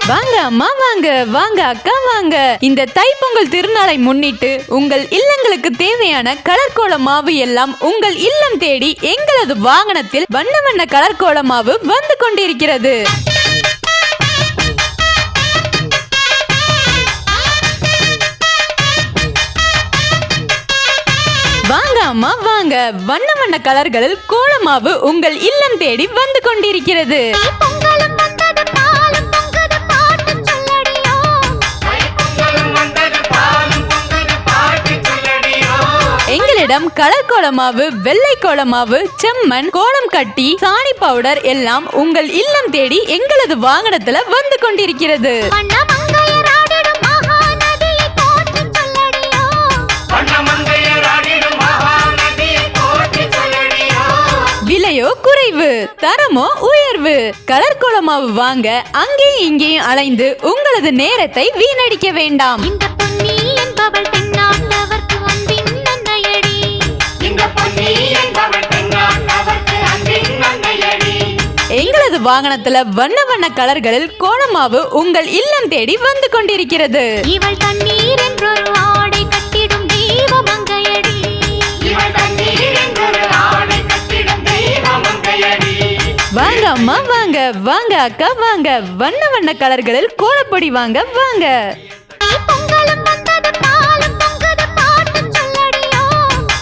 வாங்க அம்மா வாங்க, வாங்க அக்கா வாங்க. இந்த தைப்பொங்கல் திருநாளை முன்னிட்டு உங்கள் இல்லங்களுக்கு தேவையான கலர்கோல மாவு எல்லாம் உங்கள் இல்லம் தேடி எங்களது வாகனத்தில் வண்ண வண்ண கலர்கோல மாவு வந்து கொண்டிருக்கிறது. வாங்க அம்மா வாங்க, வண்ண வண்ண கலர்களில் கோலமாவு உங்கள் இல்லம் தேடி வந்து கொண்டிருக்கிறது. எங்களிடம் கலர் கோலமாவு, வெள்ளை கோலமாவு, செம்மண், கோலம் கட்டி, சாணி பவுடர் எல்லாம் உங்கள் இல்லம் தேடி எங்களது வாகனத்துல வந்து கொண்டிருக்கிறது. விலையோ குறைவு, தரமோ உயர்வு. கலர் கோலமாவு வாங்க அங்கேயும் இங்கேயும் அலைந்து உங்களது நேரத்தை வீணடிக்க வேண்டாம். எங்களது வாகனத்துல வண்ண வண்ண கலர்களில் கோலமாவு உங்கள் இல்லம் தேடி வந்து கொண்டிருக்கிறது. இவள் தண்ணீர் என்றொரு ஆடை கட்டிடும் தெய்வ மங்கையடி. வாங்க அம்மா வாங்க, வாங்க அக்கா வாங்க, வண்ண வண்ண கலர்களில் கோலப்பொடி வாங்க வாங்க. பொங்கலும்